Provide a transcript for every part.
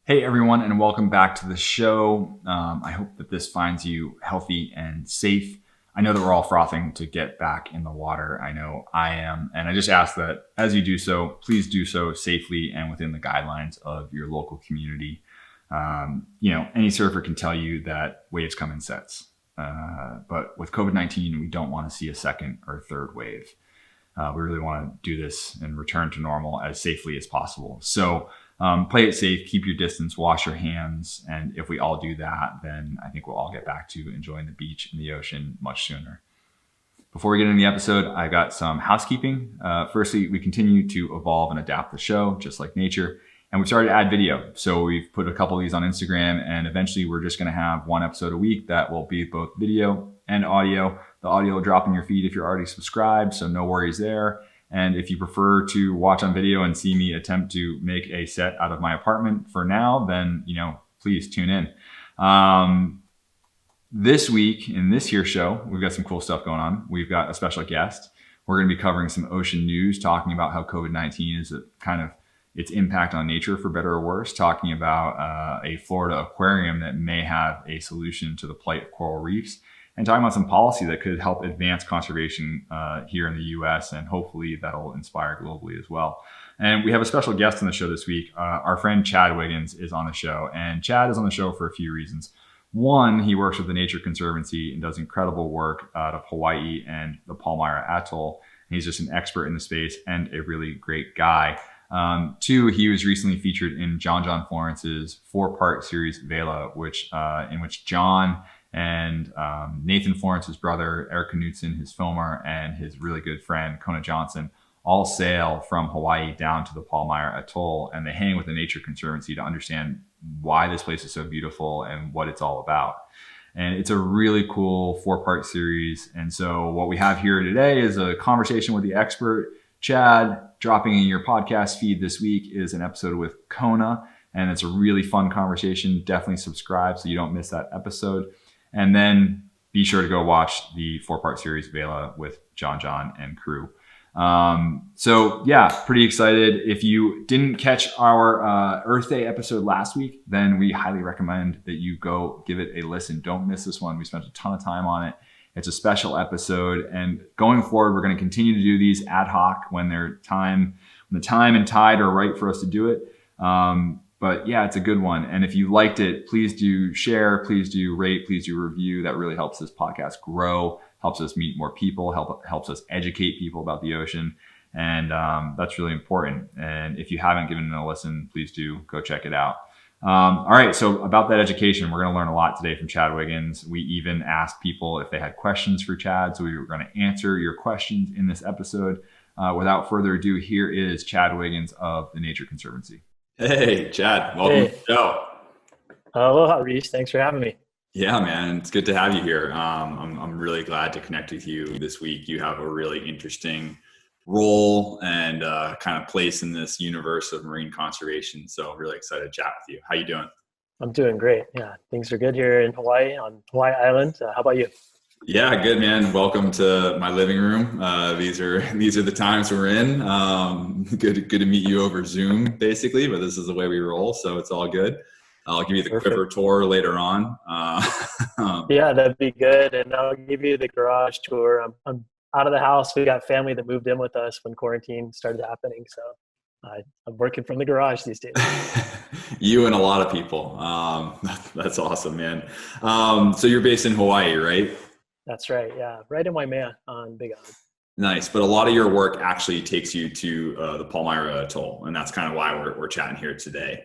Hey everyone, and welcome back to the show. I hope that this finds you healthy and safe. I know that we're all frothing to get back in the water. I know I am. And I just ask that as you do so, please do so safely and within the guidelines of your local community. Any surfer can tell you that waves come in sets. But with COVID-19, we don't want to see a second or third wave. We really want to do this and return to normal as safely as possible. So play it safe, keep your distance, wash your hands. And if we all do that, then I think we'll all get back to enjoying the beach and the ocean much sooner. Before we get into the episode, I got some housekeeping. Firstly, we continue to evolve and adapt the show, just like nature. And we've started to add video. So we've put a couple of these on Instagram, and eventually we're just going to have one episode a week that will be both video and audio. The audio will drop in your feed if you're already subscribed, so no worries there. And if you prefer to watch on video and see me attempt to make a set out of my apartment for now, then, please tune in. This week in this here show, we've got some cool stuff going on. We've got a special guest. We're going to be covering some ocean news, talking about how COVID-19 is its impact on nature, for better or worse, talking about a Florida aquarium that may have a solution to the plight of coral reefs, and talking about some policy that could help advance conservation here in the US, and hopefully that'll inspire globally as well. And we have a special guest on the show this week. Our friend Chad Wiggins is on the show, and Chad is on the show for a few reasons. One, he works with the Nature Conservancy and does incredible work out of Hawaii and the Palmyra Atoll. He's just an expert in the space and a really great guy. Two, he was recently featured in John Florence's 4-part series Vela, in which John and Nathan Florence's brother, Eric Knutson, his filmer, and his really good friend, Kona Johnson, all sail from Hawaii down to the Palmyra Atoll, and they hang with the Nature Conservancy to understand why this place is so beautiful and what it's all about. And it's a really cool 4-part series. And so what we have here today is a conversation with the expert, Chad. Dropping in your podcast feed this week is an episode with Kona, and it's a really fun conversation. Definitely subscribe so you don't miss that episode. And then be sure to go watch the 4-part series Vela with John and crew. Pretty excited. If you didn't catch our Earth Day episode last week, then we highly recommend that you go give it a listen. Don't miss this one. We spent a ton of time on it. It's a special episode, and going forward, we're going to continue to do these ad hoc when the time and tide are right for us to do it. But yeah, it's a good one. And if you liked it, please do share, please do rate, please do review. That really helps this podcast grow, helps us meet more people, helps us educate people about the ocean. And that's really important. And if you haven't given it a listen, please do go check it out. All right. So about that education, we're going to learn a lot today from Chad Wiggins. We even asked people if they had questions for Chad. So we were going to answer your questions in this episode. Without further ado, here is Chad Wiggins of the Nature Conservancy. Hey, Chad. Welcome to the show. Aloha, Reece. Thanks for having me. Yeah, man. It's good to have you here. I'm really glad to connect with you this week. You have a really interesting role and kind of place in this universe of marine conservation. So really excited to chat with you. How you doing? I'm doing great. Yeah, things are good here in Hawaii, on Hawaii Island. How about you? Yeah, good, man. Welcome to my living room. These are the times we're in. Good to meet you over Zoom, basically, but this is the way we roll, so it's all good. I'll give you the Perfect. Quiver tour later on. Yeah, that'd be good. And I'll give you the garage tour. I'm out of the house. We got family that moved in with us when quarantine started happening. So I'm working from the garage these days. You and a lot of people. That's awesome, man. So you're based in Hawaii, right? That's right. Yeah, right in Waimea on Big Island. Nice. But a lot of your work actually takes you to the Palmyra Atoll, and that's kind of why we're chatting here today.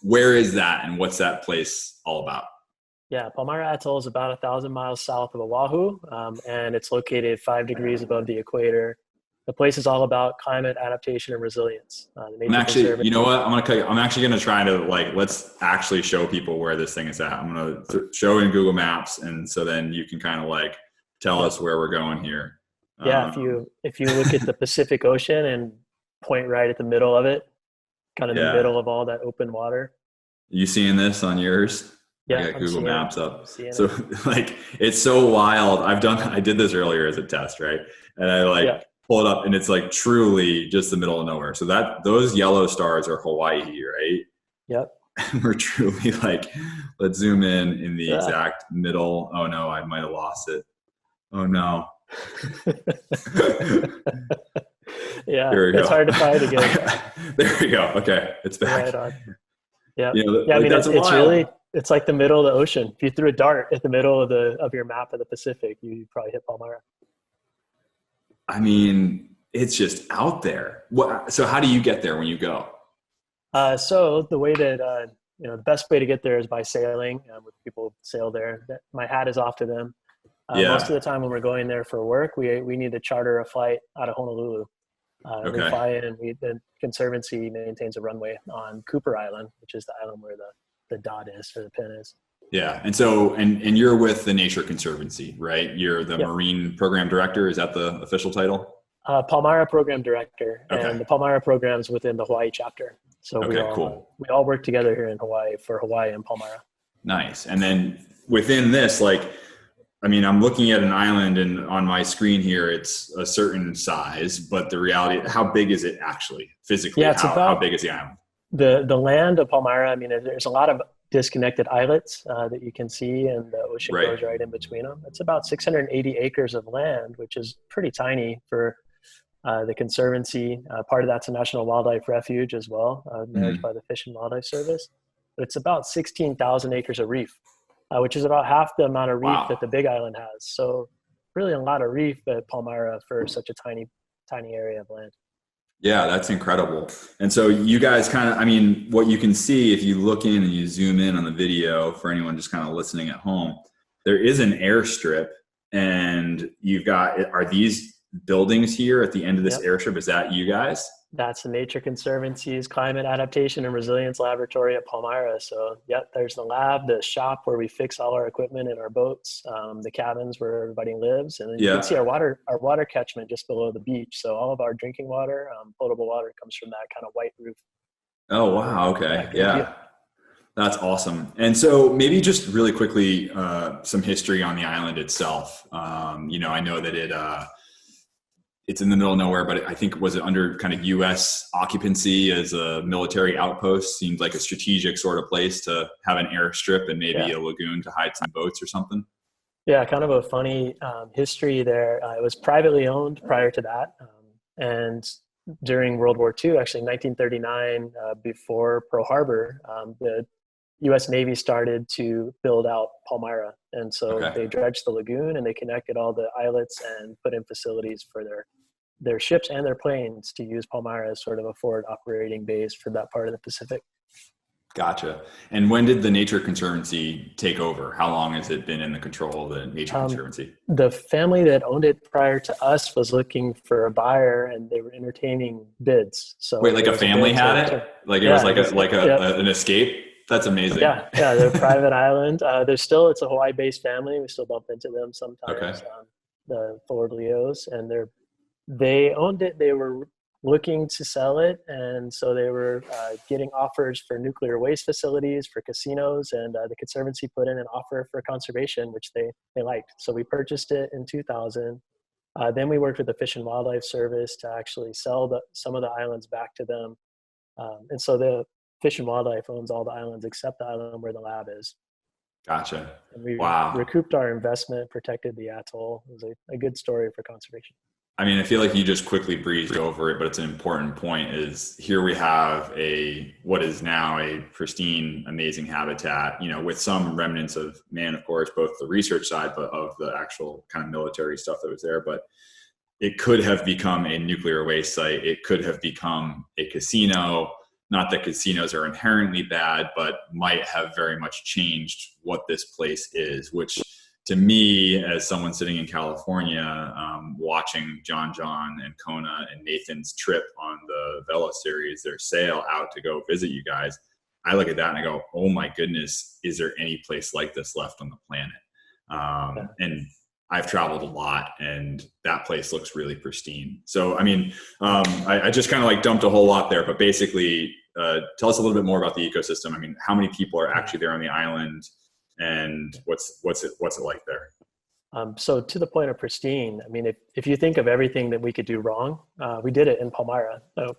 Where is that, and what's that place all about? Yeah, Palmyra Atoll is about 1,000 miles south of Oahu, and it's located 5 degrees above the equator. The place is all about climate adaptation and resilience. I'm actually, you know what? I'm actually going to try to let's actually show people where this thing is at. I'm going to show in Google Maps, and so then you can kind of tell us where we're going here. Yeah, if you look at the Pacific Ocean and point right at the middle of it, kind of the middle of all that open water. You seeing this on yours? Yeah, I got Google Maps up. So it. It's so wild. I did this earlier as a test, right? And I pull it up, and it's truly just the middle of nowhere. So those yellow stars are Hawaii, right? Yep. We're truly like, let's zoom in the Yeah. exact middle. Oh no, I might have lost it. Oh no. Yeah, Here we go. it's hard to find again. There we go. Okay, it's back. Right on. Yeah, You know, yeah. I like mean, that's it's wild. really, it's like the middle of the ocean. If you threw a dart at the middle of your map of the Pacific, you'd probably hit Palmyra. I mean, it's just out there. So how do you get there when you go? So the way that the best way to get there is by sailing. With people sail there, my hat is off to them. Most of Yeah. the time when we're going there for work, we need to charter a flight out of Honolulu. We Okay. fly in, and the Conservancy maintains a runway on Cooper Island, which is the island where the dot is, or the pin is. Yeah. And so, and you're with the Nature Conservancy, right? You're the Yep. Marine Program Director. Is that the official title? Palmyra Program Director, Okay. and the Palmyra program is within the Hawaii chapter. So Okay, cool. we all work together here in Hawaii for Hawaii and Palmyra. Nice. And then within this, like, I mean, I'm looking at an island, and on my screen here, it's a certain size, but the reality, how big is it actually physically? Yeah, it's how big is the island? The land of Palmyra. I mean, there's a lot of disconnected islets that you can see, and the ocean Right. goes right in between them. It's about 680 acres of land, which is pretty tiny for the Conservancy. Part of that's a National Wildlife Refuge as well, managed by the Fish and Wildlife Service. But it's about 16,000 acres of reef, which is about half the amount of reef Wow. that the Big Island has. So really a lot of reef at Palmyra for such a tiny area of land. Yeah, that's incredible. And so you guys kind of, I mean, what you can see if you look in and you zoom in on the video for anyone just kind of listening at home, there is an airstrip, and you've got, are these buildings here at the end of this airstrip? Is that you guys? That's the Nature Conservancy's Climate Adaptation and Resilience Laboratory at Palmyra. So, yep, there's the lab, the shop where we fix all our equipment and our boats, the cabins where everybody lives, and then you can see our water catchment just below the beach. So all of our drinking water, potable water, comes from that kind of white roof. Oh wow! Okay, yeah, that's awesome. And so maybe just really quickly, some history on the island itself. I know that it's in the middle of nowhere, but I think, was it under kind of U.S. occupancy as a military outpost? Seemed like a strategic sort of place to have an airstrip and maybe a lagoon to hide some boats or something. Yeah, kind of a funny history there. It was privately owned prior to that, and during World War II, actually 1939, before Pearl Harbor, the U.S. Navy started to build out Palmyra, and so they dredged the lagoon and they connected all the islets and put in facilities for their ships and their planes to use Palmyra as sort of a forward operating base for that part of the Pacific. Gotcha. And when did the Nature Conservancy take over? How long has it been in the control of the Nature Conservancy? The family that owned it prior to us was looking for a buyer, and they were entertaining bids. So wait, like a family had it? Like it was like an escape? That's amazing. Yeah, they're a private island. It's a Hawaii-based family. We still bump into them sometimes. The Ford Leos, and they owned it. They were looking to sell it, and so they were getting offers for nuclear waste facilities, for casinos, and the Conservancy put in an offer for conservation, which they liked. So we purchased it in 2000. Then we worked with the Fish and Wildlife Service to actually sell some of the islands back to them. And so the Fish and Wildlife owns all the islands except the island where the lab is. Gotcha. And we recouped our investment, protected the atoll. It was a good story for conservation. I mean, I feel like you just quickly breezed over it, but it's an important point. Is here we have what is now a pristine, amazing habitat, with some remnants of man, of course, both the research side, but of the actual kind of military stuff that was there. But it could have become a nuclear waste site. It could have become a casino. Not that casinos are inherently bad, but might have very much changed what this place is, which to me, as someone sitting in California, watching John and Kona and Nathan's trip on the Vela series, their sail out to go visit you guys, I look at that and I go, oh my goodness, is there any place like this left on the planet? And I've traveled a lot, and that place looks really pristine. So, I mean, I just kind of like dumped a whole lot there, but basically, tell us a little bit more about the ecosystem. I mean, how many people are actually there on the island, and what's it like there? So to the point of pristine, I mean, if you think of everything that we could do wrong, we did it in Palmyra. So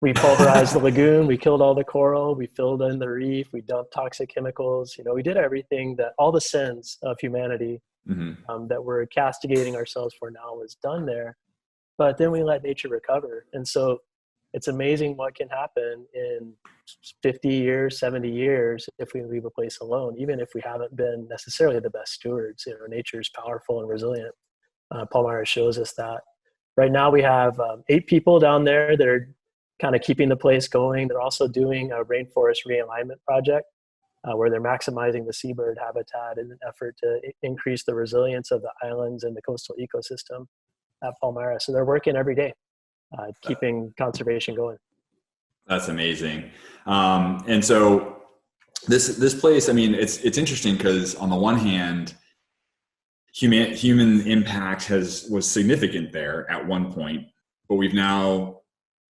We pulverized the lagoon, we killed all the coral, we filled in the reef, we dumped toxic chemicals. You know, we did everything that all the sins of humanity that we're castigating ourselves for now was done there. But then we let nature recover. And so it's amazing what can happen in 50 years, 70 years if we leave a place alone, even if we haven't been necessarily the best stewards. You know, nature is powerful and resilient. Palmyra shows us that. Right now we have 8 people down there that are kind of keeping the place going. They're also doing a rainforest realignment project where they're maximizing the seabird habitat in an effort to increase the resilience of the islands and the coastal ecosystem at Palmyra. So they're working every day, keeping conservation going. That's amazing. And so this place, I mean, it's interesting because on the one hand, human impact was significant there at one point, but we've now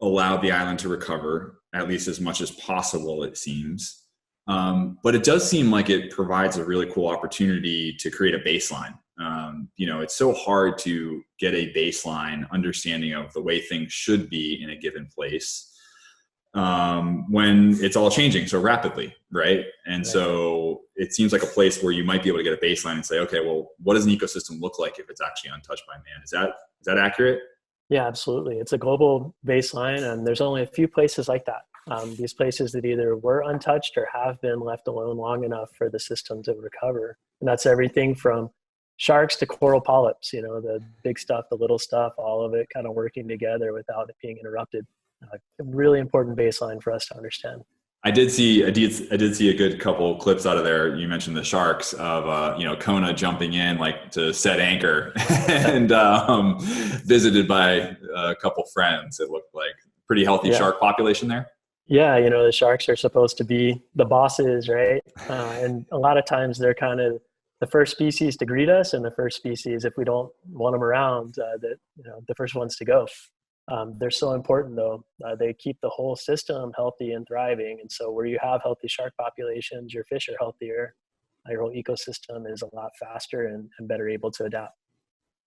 allowed the island to recover at least as much as possible, it seems. But it does seem like it provides a really cool opportunity to create a baseline. You know, it's so hard to get a baseline understanding of the way things should be in a given place when it's all changing so rapidly, right? And so it seems like a place where you might be able to get a baseline and say, okay, well, what does an ecosystem look like if it's actually untouched by man? Is that accurate? Yeah, absolutely. It's a global baseline, and there's only a few places like that. These places that either were untouched or have been left alone long enough for the system to recover. And that's everything from sharks to coral polyps, you know, the big stuff, the little stuff, all of it kind of working together without it being interrupted. A really important baseline for us to understand. I did see a good couple clips out of there. You mentioned the sharks of you know, Kona jumping in like to set anchor and visited by a couple friends. It looked like pretty healthy shark population there. Yeah, you know, the sharks are supposed to be the bosses, right? And a lot of times they're kind of the first species to greet us, and the first species, if we don't want them around, that, you know, the first ones to go. They're so important though. They keep the whole system healthy and thriving. And so where you have healthy shark populations, your fish are healthier, your whole ecosystem is a lot faster and better able to adapt.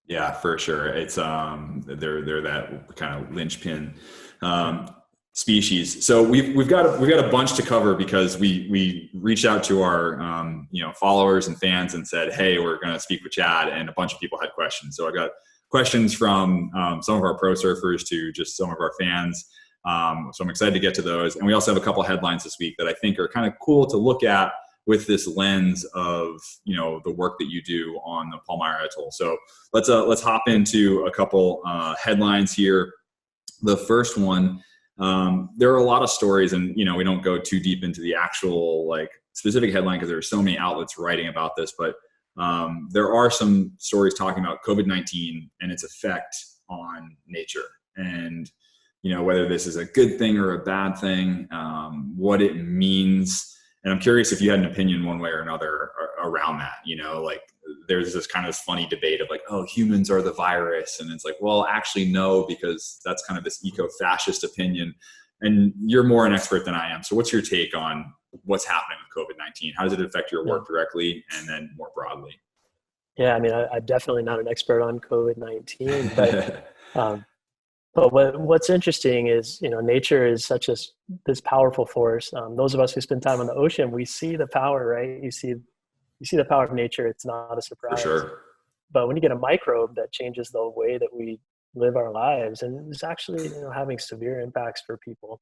Yeah, for sure. It's they're that kind of linchpin species. So we've got a bunch to cover because we reached out to our you know, followers and fans and said, hey, we're going to speak with Chad, and a bunch of people had questions. So I got questions from some of our pro surfers to just some of our fans. So I'm excited to get to those. And we also have a couple of headlines this week that I think are kind of cool to look at with this lens of, you know, the work that you do on the Palmyra Atoll. So let's hop into a couple headlines here. The first one, there are a lot of stories, and, you know, we don't go too deep into the actual like specific headline because there are so many outlets writing about this, but there are some stories talking about COVID-19 and its effect on nature, and, you know, whether this is a good thing or a bad thing, what it means. And I'm curious if you had an opinion one way or another around that. You know, like there's this kind of funny debate of like, oh, humans are the virus. And it's like, well, actually no, because that's kind of this eco-fascist opinion. And you're more an expert than I am. So what's your take on what's happening with COVID-19? How does it affect your work directly and then more broadly? Yeah, I mean, I'm definitely not an expert on COVID-19, but what's interesting is, you know, nature is such this powerful force. Those of us who spend time on the ocean, we see the power, right? You see the power of nature. It's not a surprise. For sure. But when you get a microbe that changes the way that we live our lives, and it's actually, you know, having severe impacts for people,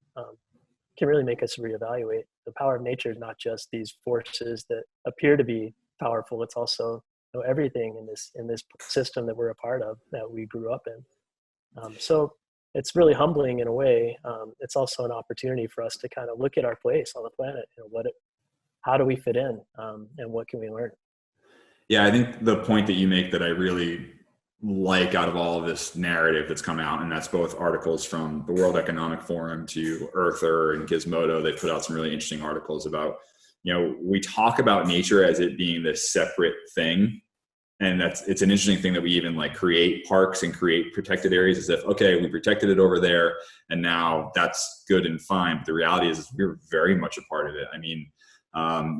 can really make us reevaluate. The power of nature is not just these forces that appear to be powerful. It's also, you know, everything in this system that we're a part of, that we grew up in. So it's really humbling in a way. It's also an opportunity for us to kind of look at our place on the planet. You know, how do we fit in, and what can we learn? Yeah, I think the point that you make that I really like out of all of this narrative that's come out, and that's both articles from the World Economic Forum to Earther and Gizmodo. They put out some really interesting articles about, you know, we talk about nature as it being this separate thing. And it's an interesting thing that we even like create parks and create protected areas as if, okay, we protected it over there and now that's good and fine. But the reality is we're very much a part of it. I mean,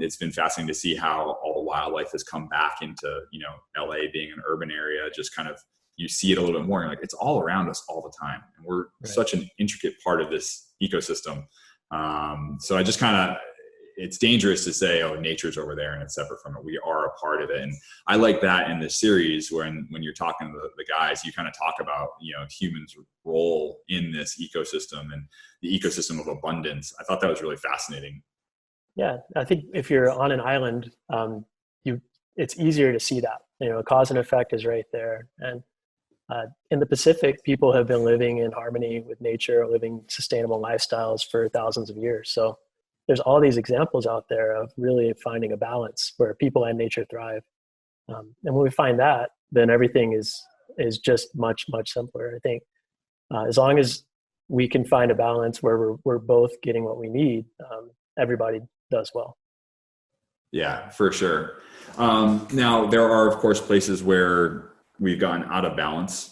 it's been fascinating to see how all the wildlife has come back into, you know, LA being an urban area, just kind of you see it a little bit more. You're like, it's all around us all the time. And we're such an intricate part of this ecosystem. So I just it's dangerous to say, oh, nature's over there and it's separate from it. We are a part of it. And I like that in this series, when you're talking to the guys, you kind of talk about, humans' role in this ecosystem and the ecosystem of abundance. I thought that was really fascinating. Yeah, I think if you're on an island, it's easier to see that. Cause and effect is right there. And in the Pacific, people have been living in harmony with nature, living sustainable lifestyles for thousands of years. So there's all these examples out there of really finding a balance where people and nature thrive. And when we find that, then everything is just much, much simpler. I think as long as we can find a balance where we're both getting what we need, everybody does well. Yeah, for sure. Now, there are, of course, places where we've gotten out of balance.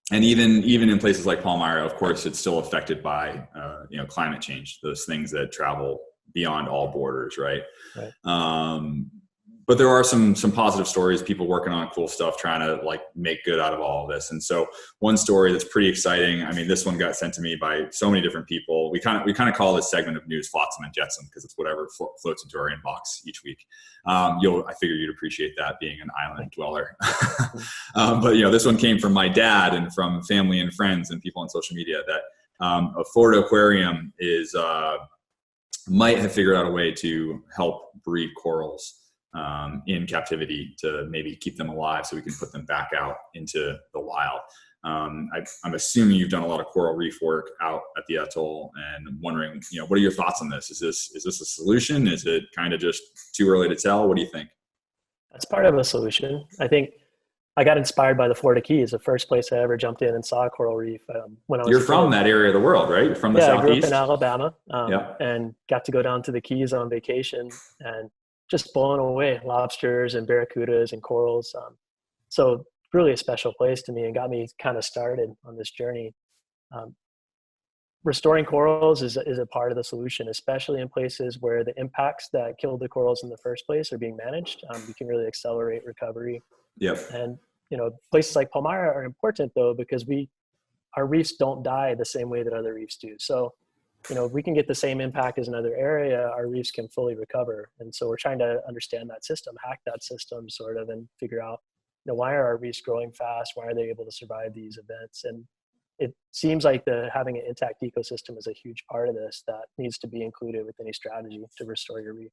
And even in places like Palmyra, of course, it's still affected by climate change, those things that travel beyond all borders, right? But there are some positive stories, people working on cool stuff, trying to make good out of all of this. And so one story that's pretty exciting, I mean, this one got sent to me by so many different people. We kind of call this segment of news Flotsam and Jetsam, because it's whatever floats into our inbox each week. I figure you'd appreciate that, being an island dweller. But this one came from my dad and from family and friends and people on social media, that a Florida aquarium might have figured out a way to help breed corals in captivity, to maybe keep them alive so we can put them back out into the wild. I'm assuming you've done a lot of coral reef work out at the atoll, and I'm wondering, what are your thoughts on this? Is this a solution? Is it kind of just too early to tell? What do you think? That's part of a solution. I think I got inspired by the Florida Keys, the first place I ever jumped in and saw a coral reef. When I was from that area of the world, right? You're from the Southeast? I grew up in Alabama, and got to go down to the Keys on vacation, and just blown away, lobsters and barracudas and corals. So really a special place to me, and got me kind of started on this journey. Restoring corals is a part of the solution, especially in places where the impacts that killed the corals in the first place are being managed. You can really accelerate recovery. And places like Palmyra are important though, because our reefs don't die the same way that other reefs do. So if we can get the same impact as another area, our reefs can fully recover. And so we're trying to understand that system, hack that system sort of, and figure out, why are our reefs growing fast? Why are they able to survive these events? And it seems like having an intact ecosystem is a huge part of this that needs to be included with any strategy to restore your reef.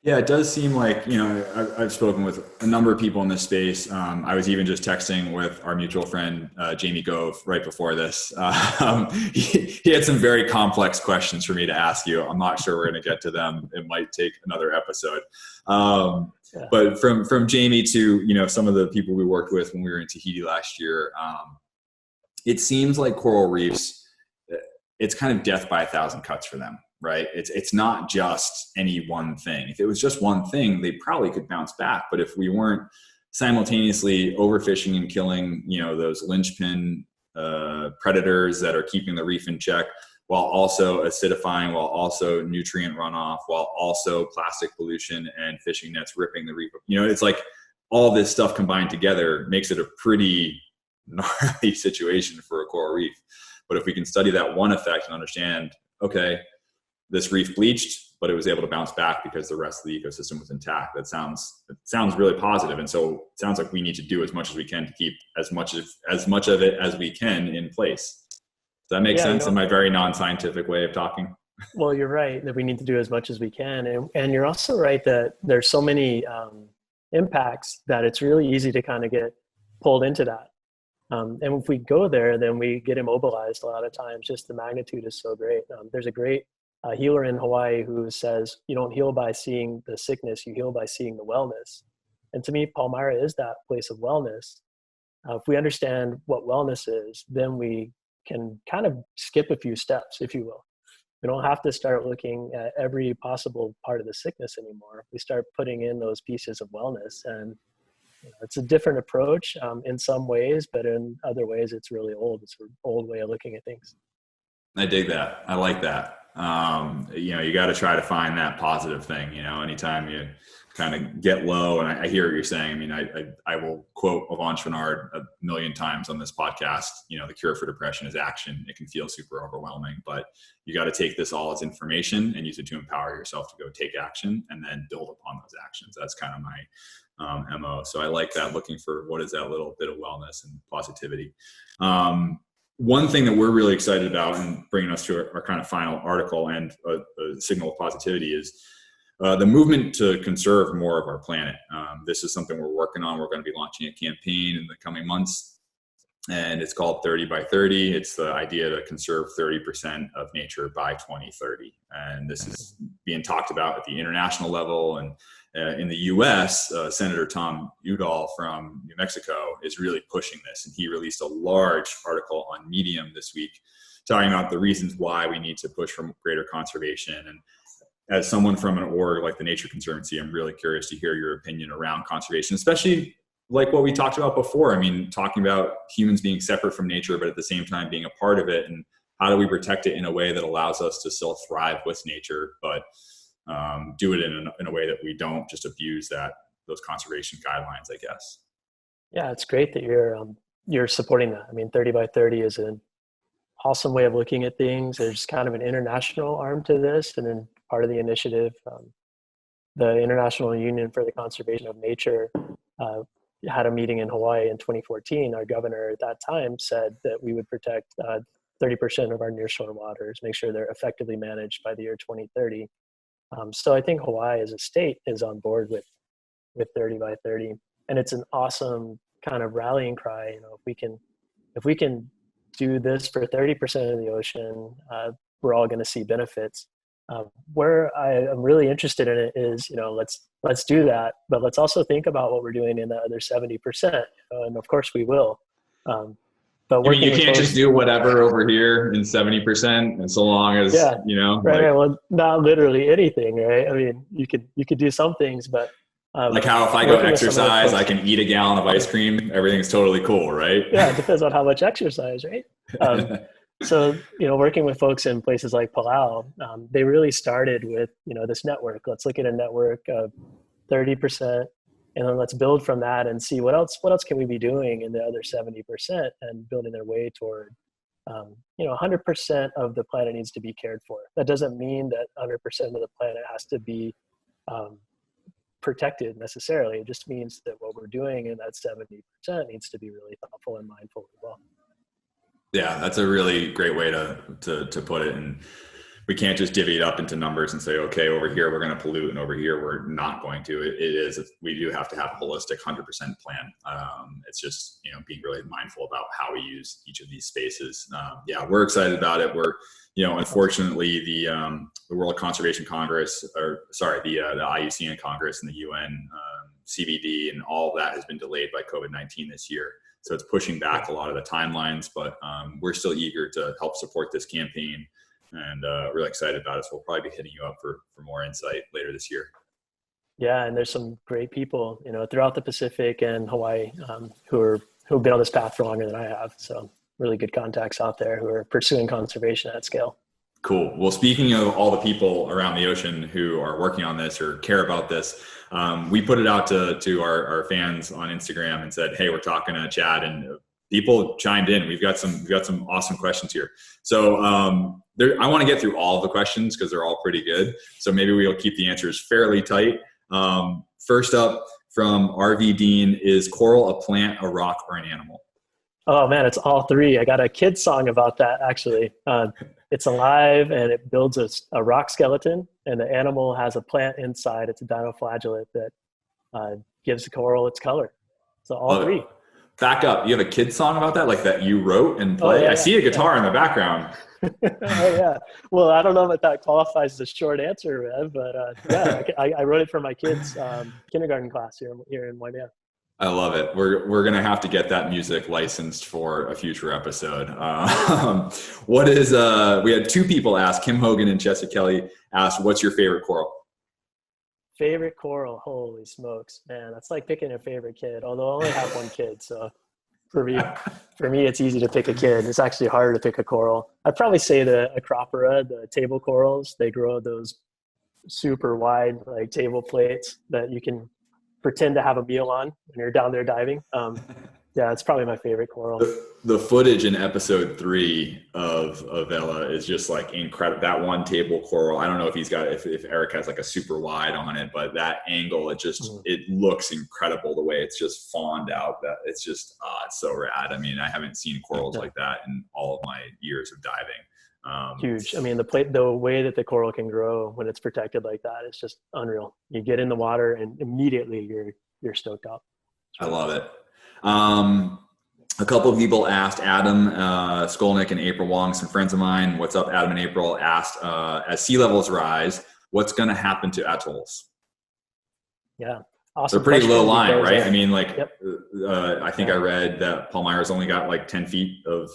Yeah, it does seem like, I've spoken with a number of people in this space. I was even just texting with our mutual friend, Jamie Gove, right before this. He had some very complex questions for me to ask you. I'm not sure we're going to get to them. It might take another episode. But from Jamie to, some of the people we worked with when we were in Tahiti last year, it seems like coral reefs, it's kind of death by a thousand cuts for them. Right? It's not just any one thing. If it was just one thing, they probably could bounce back. But if we weren't simultaneously overfishing and killing, those linchpin predators that are keeping the reef in check, while also acidifying, while also nutrient runoff, while also plastic pollution and fishing nets ripping the reef, it's like all this stuff combined together makes it a pretty gnarly situation for a coral reef. But if we can study that one effect and understand, okay, this reef bleached, but it was able to bounce back because the rest of the ecosystem was intact. It sounds really positive. And so it sounds like we need to do as much as we can to keep as much of it as we can in place. Does that make sense in my very non-scientific way of talking? Well, you're right that we need to do as much as we can. And you're also right that there's so many impacts that it's really easy to kind of get pulled into that. And if we go there, then we get immobilized a lot of times. Just the magnitude is so great. There's a great healer in Hawaii who says, you don't heal by seeing the sickness, you heal by seeing the wellness. And to me, Palmyra is that place of wellness. If we understand what wellness is, then we can kind of skip a few steps, if you will. We don't have to start looking at every possible part of the sickness anymore. We start putting in those pieces of wellness, and it's a different approach in some ways, but in other ways, it's really old. It's an old way of looking at things. I dig that. I like that. You know, you got to try to find that positive thing, you know, anytime you kind of get low. And I hear what you're saying. I mean, I will quote Yvonne Chouinard a million times on this podcast. You know, the cure for depression is action. It can feel super overwhelming, but you got to take this all as information and use it to empower yourself to go take action and then build upon those actions. That's kind of my MO. So I like that, looking for what is that little bit of wellness and positivity. One thing that we're really excited about, and bringing us to our kind of final article and a signal of positivity, is the movement to conserve more of our planet. This is something we're working on. We're going to be launching a campaign in the coming months, and it's called 30 by 30. It's the idea to conserve 30% of nature by 2030. And this is being talked about at the international level. And in the US, Senator Tom Udall from New Mexico is really pushing this. And he released a large article on Medium this week talking about the reasons why we need to push for greater conservation. And as someone from an org like the Nature Conservancy, I'm really curious to hear your opinion around conservation, especially like what we talked about before. I mean, talking about humans being separate from nature, but at the same time being a part of it. And how do we protect it in a way that allows us to still thrive with nature, but do it in a way that we don't just abuse those conservation guidelines, I guess. Yeah, it's great that you're supporting that. I mean, 30 by 30 is an awesome way of looking at things. There's kind of an international arm to this, and then part of the initiative, the International Union for the Conservation of Nature had a meeting in Hawaii in 2014. Our governor at that time said that we would protect 30% of our nearshore waters, make sure they're effectively managed by the year 2030. So I think Hawaii as a state is on board with 30 by 30, and it's an awesome kind of rallying cry. You know, if we can do this for 30% of the ocean, we're all going to see benefits. Where I am really interested in it is, you know, let's do that, but let's also think about what we're doing in the other 70%, and of course we will. But you can't just do whatever over here in 70%, and so long as you know, right? Well, not literally anything, right? I mean, you could do some things, but like how if I go exercise, I can eat a gallon of ice cream. Everything's totally cool, right? Yeah, it depends on how much exercise, right? So, you know, working with folks in places like Palau, they really started with, you know, this network. Let's look at a network of 30%, and then let's build from that and see what else can we be doing in the other 70%, and building their way toward, you know, 100% of the planet needs to be cared for. That doesn't mean that 100% of the planet has to be protected necessarily. It just means that what we're doing in that 70% needs to be really thoughtful and mindful as well. Yeah, that's a really great way to put it. And we can't just divvy it up into numbers and say, okay, over here we're going to pollute, and over here we're not going to. We do have to have a holistic 100% plan. It's just, you know, being really mindful about how we use each of these spaces. Yeah, we're excited about it. We're, you know, unfortunately the World Conservation Congress, the IUCN Congress and the UN CBD and all of that has been delayed by COVID-19 this year. So it's pushing back a lot of the timelines, but we're still eager to help support this campaign, and really excited about it. So we'll probably be hitting you up for more insight later this year. Yeah, and there's some great people, you know, throughout the Pacific and Hawaii who've been on this path for longer than I have. So really good contacts out there who are pursuing conservation at scale. Cool. Well, speaking of all the people around the ocean who are working on this or care about this, we put it out to our fans on Instagram and said, hey, we're talking to Chad, and people chimed in. We've got some awesome questions here. So I want to get through all of the questions because they're all pretty good. So maybe we'll keep the answers fairly tight. First up from RV Dean, is coral a plant, a rock, or an animal? Oh man, it's all three. I got a kid's song about that actually. It's alive and it builds a rock skeleton, and the animal has a plant inside. It's a dinoflagellate that gives the coral its color. So all three. Back up. You have a kid's song about that, like that you wrote and play? Oh, yeah, I see a guitar in the background. Oh yeah. Well, I don't know if that qualifies as a short answer, Rev, but yeah, I wrote it for my kids' kindergarten class here in Waimea. I love it. We're going to have to get that music licensed for a future episode. We had two people ask, Kim Hogan and Jessica Kelly asked, what's your favorite coral? Favorite coral? Holy smokes, man. That's like picking a favorite kid, although I only have one kid. So For me, it's easy to pick a kid. It's actually harder to pick a coral. I'd probably say the Acropora, the table corals, they grow those super wide like table plates that you can pretend to have a meal on when you're down there diving. Yeah, it's probably my favorite coral. The footage in episode 3 of Vela is just like incredible. That one table coral, I don't know if if Eric has like a super wide on it, but that angle, it looks incredible the way it's just fawned out. That it's just, it's so rad. I mean, I haven't seen corals like that in all of my years of diving. Huge. I mean, the way that the coral can grow when it's protected like that is just unreal. You get in the water and immediately you're stoked up. I love it. A couple of people asked, Adam Skolnick and April Wong, some friends of mine, what's up, Adam and April, asked, as sea levels rise, what's going to happen to atolls? Yeah. Awesome. They're pretty low lying, right? I mean, like, yep. I think I read that Palmyra's only got like 10 feet of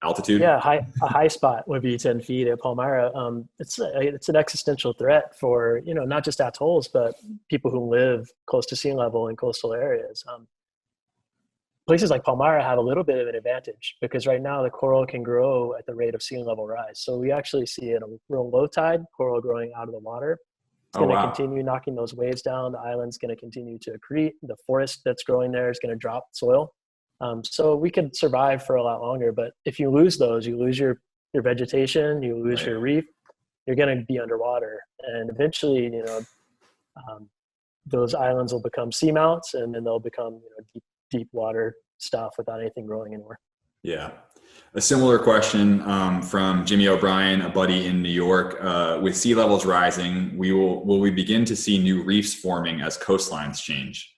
altitude. Yeah. A high spot would be 10 feet at Palmyra. It's an existential threat for, not just atolls, but people who live close to sea level in coastal areas. Places like Palmyra have a little bit of an advantage because right now the coral can grow at the rate of sea level rise. So we actually see at a real low tide, coral growing out of the water. It's going to continue knocking those waves down. The island's going to continue to accrete. The forest that's growing there is going to drop soil. So we could survive for a lot longer. But if you lose those, you lose your vegetation, you lose your reef, you're going to be underwater. And eventually, those islands will become seamounts and then they'll become deep water stuff without anything growing anymore. Yeah. A similar question from Jimmy O'Brien, a buddy in New York. With sea levels rising, will we begin to see new reefs forming as coastlines change?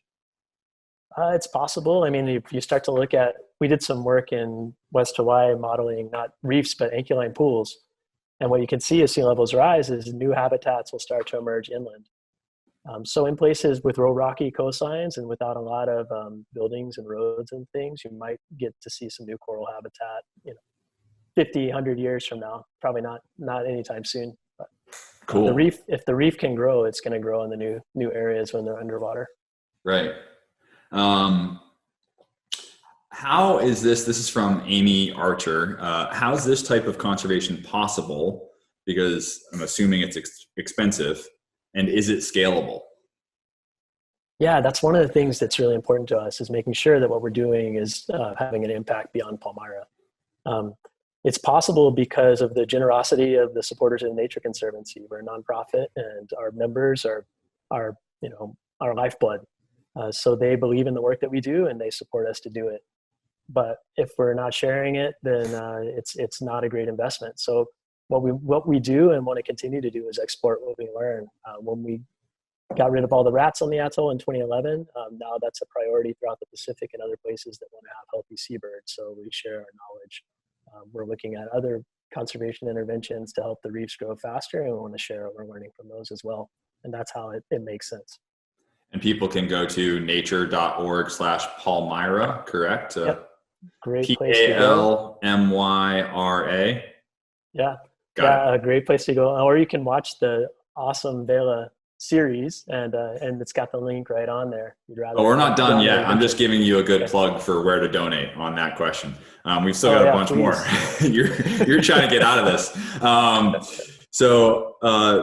It's possible. I mean, if you start to look at, we did some work in West Hawaii modeling not reefs, but ancholine pools. And what you can see as sea levels rise is new habitats will start to emerge inland. So in places with real rocky coastlines and without a lot of buildings and roads and things, you might get to see some new coral habitat, 50, 100 years from now. Probably not anytime soon. But cool. If the reef can grow, it's going to grow in the new areas when they're underwater. Right. How is this is from Amy Archer. How is this type of conservation possible? Because I'm assuming it's expensive. And is it scalable? Yeah, that's one of the things that's really important to us is making sure that what we're doing is having an impact beyond Palmyra. It's possible because of the generosity of the supporters of the Nature Conservancy. We're a nonprofit and our members are our lifeblood. So they believe in the work that we do and they support us to do it. But if we're not sharing it, then it's not a great investment. So what we do and want to continue to do is export what we learn. When we got rid of all the rats on the atoll in 2011, now that's a priority throughout the Pacific and other places that want to have healthy seabirds. So we share our knowledge. We're looking at other conservation interventions to help the reefs grow faster, and we want to share what we're learning from those as well. And that's how it makes sense. And people can go to nature.org/Palmyra, correct? Yep. Great place to go. Palmyra. Yeah. A great place to go. Or you can watch the awesome Vela series and it's got the link right on there. We're not done yet. I'm just giving you a good plug for where to donate on that question. We've still got a bunch more. You're trying to get out of this. So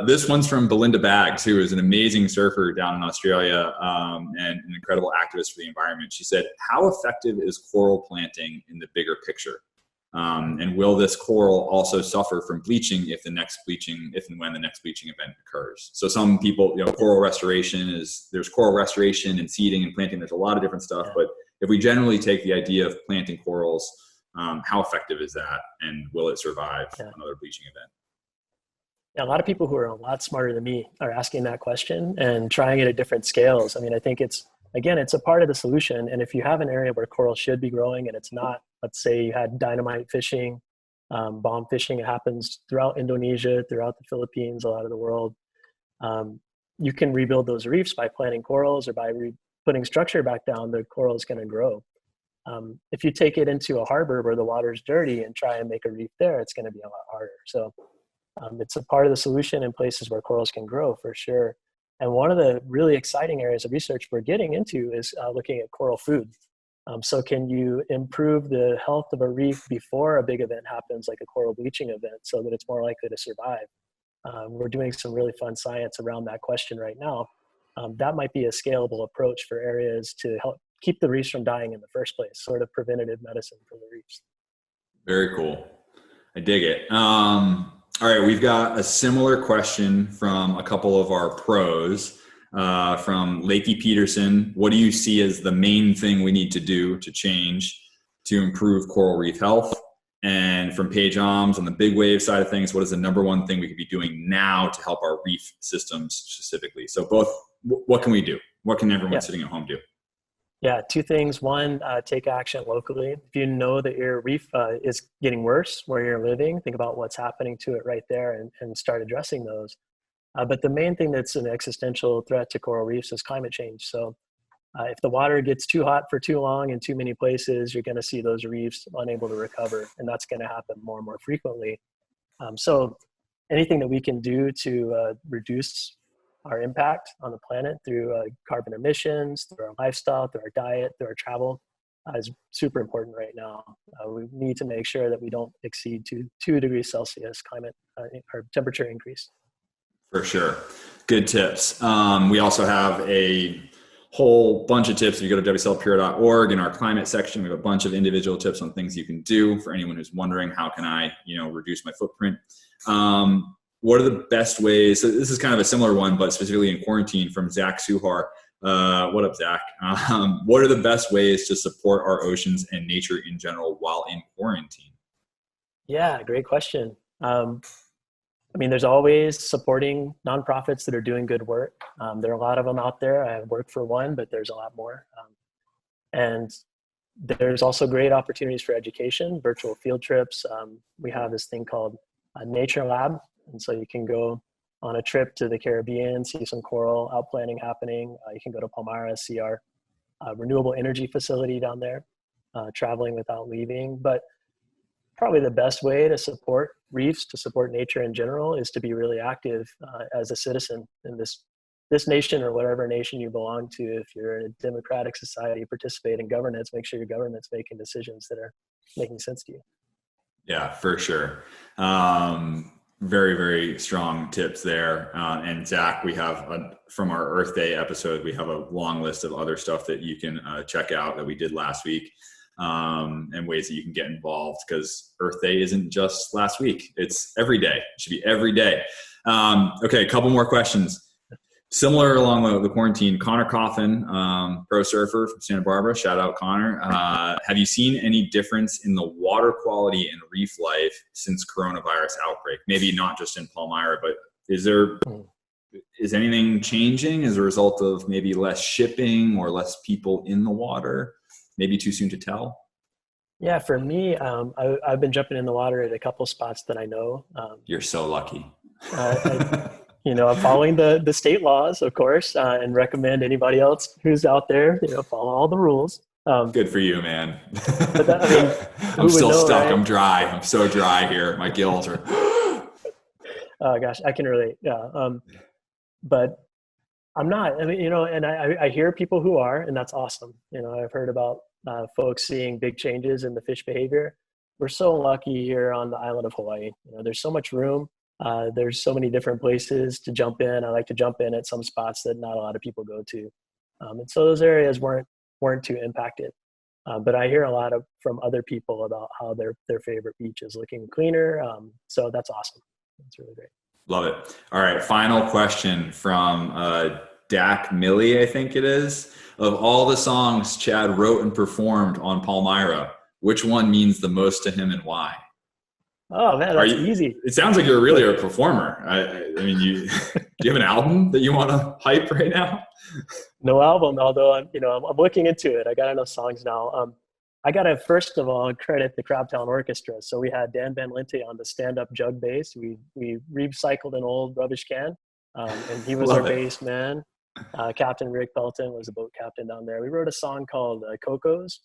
this one's from Belinda Baggs, who is an amazing surfer down in Australia and an incredible activist for the environment. She said, how effective is coral planting in the bigger picture? And will this coral also suffer from bleaching if and when the next bleaching event occurs? So some people, coral restoration there's coral restoration and seeding and planting. There's a lot of different stuff, but if we generally take the idea of planting corals, how effective is that? And will it survive another bleaching event? Yeah, a lot of people who are a lot smarter than me are asking that question and trying it at different scales. I mean, I think it's a part of the solution. And if you have an area where coral should be growing and it's not, let's say you had dynamite fishing, bomb fishing, it happens throughout Indonesia, throughout the Philippines, a lot of the world. You can rebuild those reefs by planting corals or by putting structure back down, the coral is going to grow. If you take it into a harbor where the water's dirty and try and make a reef there, it's going to be a lot harder. So it's a part of the solution in places where corals can grow for sure. And one of the really exciting areas of research we're getting into is looking at coral food. So can you improve the health of a reef before a big event happens, like a coral bleaching event, so that it's more likely to survive? We're doing some really fun science around that question right now. That might be a scalable approach for areas to help keep the reefs from dying in the first place, sort of preventative medicine for the reefs. Very cool. I dig it. All right, we've got a similar question from a couple of our pros. From Lakey Peterson, what do you see as the main thing we need to do to change to improve coral reef health? And from Paige Alms, on the big wave side of things, what is the number one thing we could be doing now to help our reef systems specifically? So both, what can we do? What can everyone sitting at home do? Yeah, two things. One, take action locally. If you know that your reef is getting worse where you're living, think about what's happening to it right there and start addressing those. But the main thing that's an existential threat to coral reefs is climate change. So if the water gets too hot for too long in too many places, you're going to see those reefs unable to recover, and that's going to happen more and more frequently. So anything that we can do to reduce our impact on the planet through carbon emissions, through our lifestyle, through our diet, through our travel is super important right now. We need to make sure that we don't exceed 2 degrees Celsius climate or temperature increase. For sure. Good tips. We also have a whole bunch of tips. If you go to wslpure.org in our climate section, we have a bunch of individual tips on things you can do for anyone who's wondering, how can I, reduce my footprint? What are the best ways? So this is kind of a similar one, but specifically in quarantine, from Zach Suhar. What up, Zach? What are the best ways to support our oceans and nature in general while in quarantine? Yeah, great question. There's always supporting nonprofits that are doing good work. There are a lot of them out there. I work for one, but there's a lot more. And there's also great opportunities for education, virtual field trips. We have this thing called a Nature Lab. And so you can go on a trip to the Caribbean, see some coral outplanting happening. You can go to Palmyra, see our renewable energy facility down there, traveling without leaving. But probably the best way to support reefs, to support nature in general, is to be really active as a citizen in this nation or whatever nation you belong to. If you're in a democratic society, participate in governance, make sure your government's making decisions that are making sense to you. Yeah, for sure. Very, very strong tips there. And Zach, we have from our Earth Day episode, we have a long list of other stuff that you can check out that we did last week, and ways that you can get involved, because Earth Day isn't just last week. It's every day. It should be every day. Okay, a couple more questions. Similar along the quarantine, Connor Coffin, pro surfer from Santa Barbara. Shout out, Connor. Have you seen any difference in the water quality and reef life since coronavirus outbreak? Maybe not just in Palmyra, but is anything changing as a result of maybe less shipping or less people in the water? Maybe too soon to tell? Yeah, for me, I've been jumping in the water at a couple spots that I know. You're so lucky. I'm following the state laws, of course, and recommend anybody else who's out there, follow all the rules. Good for you, man. But I'm still stuck. Right? I'm dry. I'm so dry here. My gills are. Oh gosh, I can relate. Yeah. But I'm not. And I hear people who are, and that's awesome. I've heard about folks seeing big changes in the fish behavior. We're so lucky here on the island of Hawaii. There's so much room. There's so many different places to jump in. I like to jump in at some spots that not a lot of people go to. And so those areas weren't too impacted. But I hear a lot from other people about how their favorite beach is looking cleaner. So that's awesome. That's really great. Love it. All right. Final question from Dak Millie, I think it is. Of all the songs Chad wrote and performed on Palmyra, which one means the most to him and why? Oh man, that's easy. It sounds like you're really a performer. I mean, do you have an album that you want to hype right now? No album, although I'm looking into it. I got enough songs now. I got to first of all credit the Crabtown Orchestra. So we had Dan Van Linte on the stand-up jug bass. We recycled an old rubbish can, and he was our bass man. Captain Rick Belton was the boat captain down there. We wrote a song called Cocos,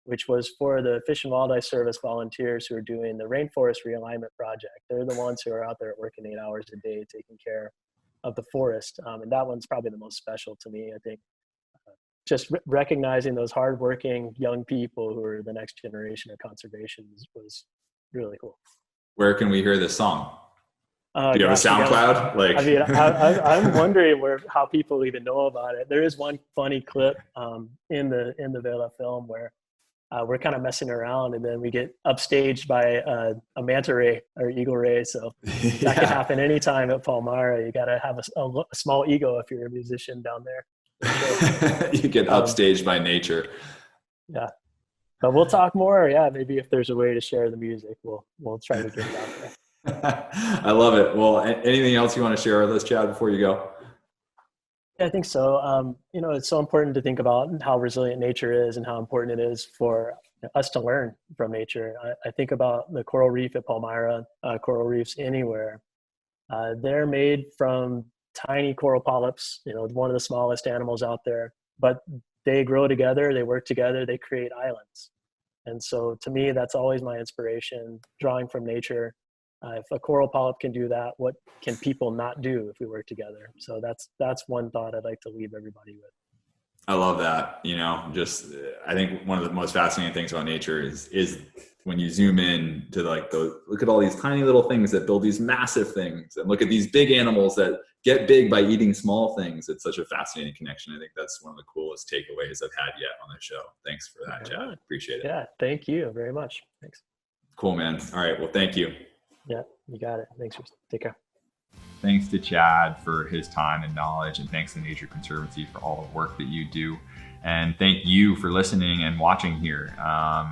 which was for the Fish and Wildlife Service volunteers who are doing the Rainforest Realignment Project. They're the ones who are out there working 8 hours a day taking care of the forest. And that one's probably the most special to me, I think. just recognizing those hardworking young people who are the next generation of conservation was really cool. Where can we hear this song? Do you have a Gosh, SoundCloud? I mean, I'm wondering how people even know about it. There is one funny clip in the Vela film where we're kind of messing around, and then we get upstaged by a manta ray or eagle ray. So that can happen anytime at Palmyra. You got to have a small ego if you're a musician down there. Sure. You get upstaged by nature. Yeah, but we'll talk more. Yeah, maybe if there's a way to share the music, we'll try to get it out there. I love it. Well, anything else you want to share with us, Chad, before you go? Yeah, I think so. It's so important to think about how resilient nature is and how important it is for us to learn from nature. I think about the coral reef at Palmyra, coral reefs anywhere. They're made from tiny coral polyps, one of the smallest animals out there, but they grow together, they work together, they create islands. And so to me, that's always my inspiration, drawing from nature. If a coral polyp can do that, what can people not do if we work together? So that's one thought I'd like to leave everybody with. I love that. I think one of the most fascinating things about nature is when you zoom in to look at all these tiny little things that build these massive things, and look at these big animals that get big by eating small things. It's such a fascinating connection. I think that's one of the coolest takeaways I've had yet on the show. Thanks for that, Chad. Appreciate it. Yeah, thank you very much. Thanks. Cool, man. All right. Well, thank you. Yeah, you got it. Thanks. Take care. Thanks to Chad for his time and knowledge, and thanks to Nature Conservancy for all the work that you do. And thank you for listening and watching here.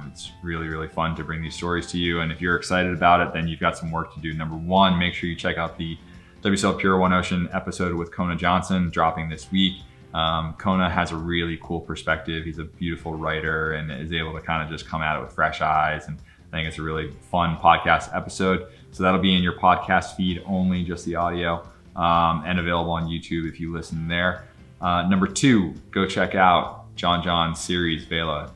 It's really, really fun to bring these stories to you. And if you're excited about it, then you've got some work to do. Number one, make sure you check out the WSL Pure One Ocean episode with Kona Johnson dropping this week. Kona has a really cool perspective. He's a beautiful writer and is able to kind of just come at it with fresh eyes. And I think it's a really fun podcast episode. So that'll be in your podcast feed only, just the audio, and available on YouTube if you listen there. Number two, go check out John's series, Vela.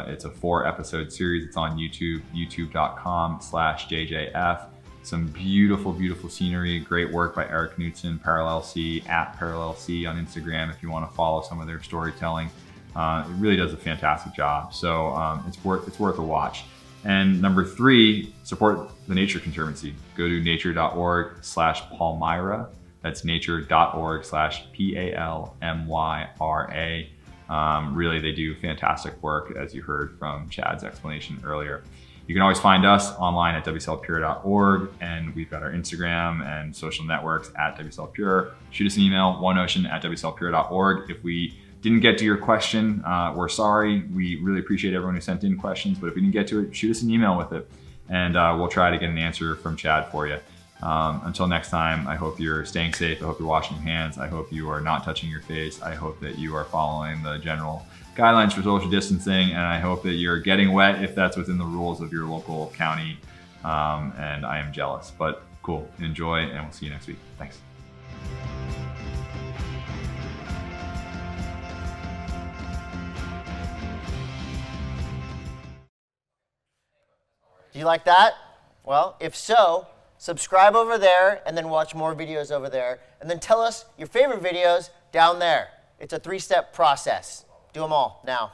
It's a 4-episode series. It's on YouTube, youtube.com/JJF. Some beautiful, beautiful scenery. Great work by Eric Knudsen, Parallel C, @Parallel C on Instagram if you want to follow some of their storytelling. It really does a fantastic job. So it's worth a watch. And number three, support the Nature Conservancy. Go to nature.org/Palmyra. That's nature.org/PALMYRA. Really, they do fantastic work, as you heard from Chad's explanation earlier. You can always find us online at WSLPure.org, and we've got our Instagram and social networks at WSLPure. Shoot us an email, oneocean@WSLPure.org. If we didn't get to your question, we're sorry. We really appreciate everyone who sent in questions, but if we didn't get to it, shoot us an email with it, and we'll try to get an answer from Chad for you. Until next time, I hope you're staying safe. I hope you're washing your hands. I hope you are not touching your face. I hope that you are following the general guidelines for social distancing, and I hope that you're getting wet if that's within the rules of your local county. And I am jealous, but cool. Enjoy, and we'll see you next week. Thanks. Do you like that? Well, if so, subscribe over there and then watch more videos over there. And then tell us your favorite videos down there. It's a 3-step process. Do them all now.